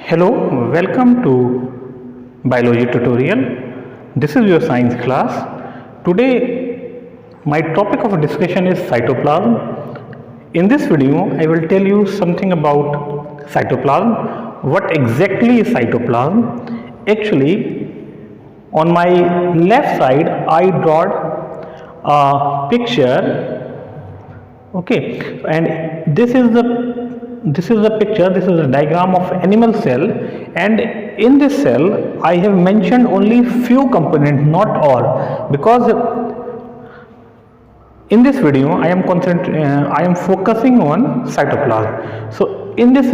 Hello, welcome to biology tutorial. This is your science class. Today my topic of discussion is cytoplasm. In this video I will tell you something about cytoplasm. What exactly is cytoplasm? Actually, on my left side I drawed a picture. Okay, and this is the picture, this is a diagram of animal cell, and in this cell I have mentioned only few components, not all, because in this video I am focusing on cytoplasm. So in this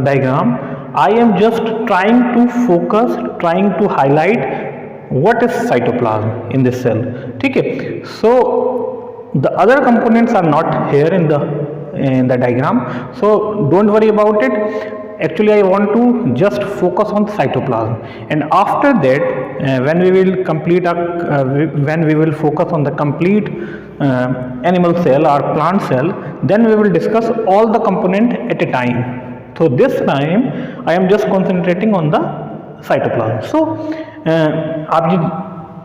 diagram I am just trying to highlight what is cytoplasm in this cell. Okay, so the other components are not here in the diagram, so don't worry about it. Actually I want to just focus on cytoplasm, and after that when we will focus on the complete animal cell or plant cell, then we will discuss all the component at a time. So this time I am just concentrating on the cytoplasm. So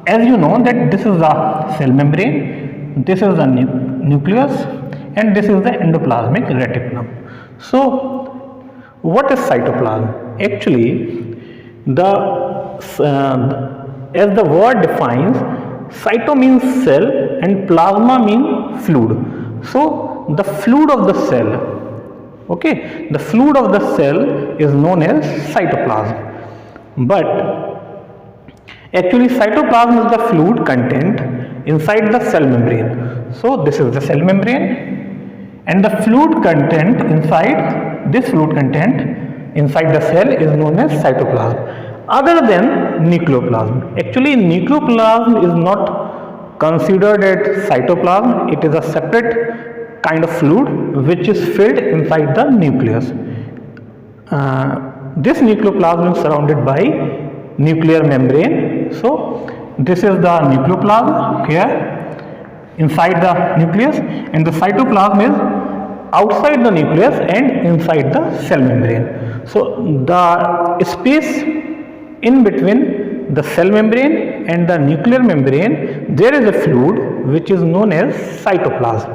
as you know that this is the cell membrane, this is the nucleus, and this is the endoplasmic reticulum. So what is cytoplasm? Actually, as the word defines, cyto means cell and plasma means fluid. So the fluid of the cell, okay, the fluid of the cell is known as cytoplasm. But actually cytoplasm is the fluid content inside the cell membrane. So this is the cell membrane, and the fluid content inside the cell is known as cytoplasm, other than nucleoplasm. Actually nucleoplasm is not considered as cytoplasm. It is a separate kind of fluid which is filled inside the nucleus. This nucleoplasm is surrounded by nuclear membrane. So this is the nucleoplasm here inside the nucleus, and the cytoplasm is outside the nucleus and inside the cell membrane. So the space in between the cell membrane and the nuclear membrane, there is a fluid which is known as cytoplasm.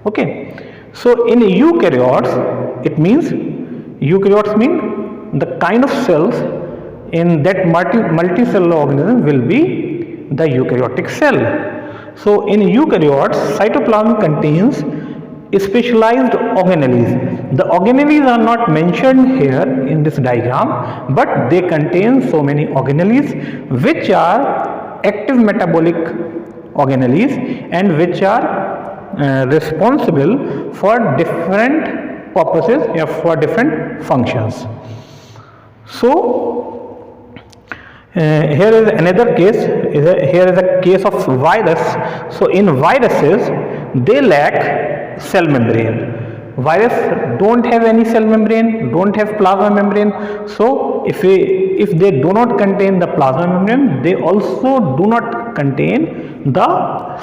Okay, so in eukaryotes, it means eukaryotes mean the kind of cells in that multicellular organism will be the eukaryotic cell. So in eukaryotes, cytoplasm contains specialized organelles. The organelles are not mentioned here in this diagram, but they contain so many organelles which are active metabolic organelles and which are responsible for different purposes or for different functions. So here is another case. Here is a case of virus. So in viruses, they lack cell membrane. Virus don't have any cell membrane, don't have plasma membrane. So if they do not contain the plasma membrane, they also do not contain the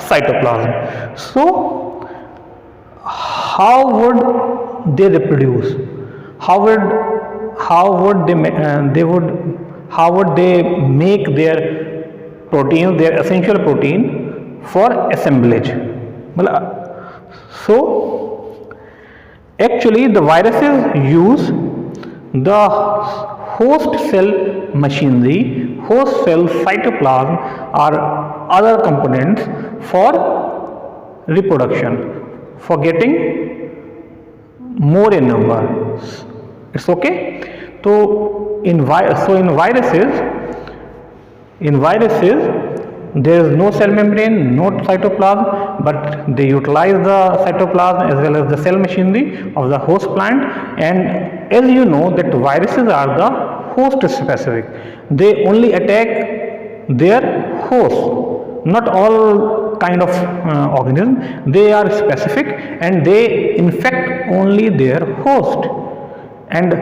cytoplasm. So how would they reproduce? How would they make their proteins, their essential protein for assemblage? So actually the viruses use the host cell machinery, host cell cytoplasm or other components for reproduction, for getting more in number. It's okay. So in viruses there is no cell membrane, no cytoplasm, but they utilize the cytoplasm as well as the cell machinery of the host plant. And as you know that viruses are the host specific. They only attack their host, not all kind of organisms. They are specific and they infect only their host. And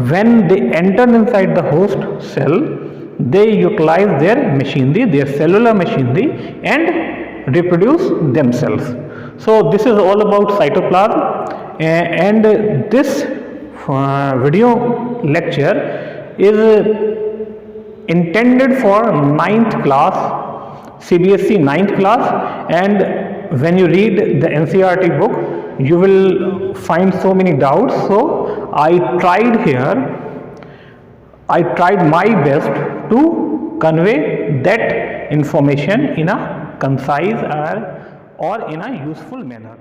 when they enter inside the host cell, they utilize their machinery, their cellular machinery, and reproduce themselves. So this is all about cytoplasm, and this video lecture is intended for 9th class, CBSE 9th class, and when you read the NCERT book you will find so many doubts. So I tried my best to convey that information in a concise or in a useful manner.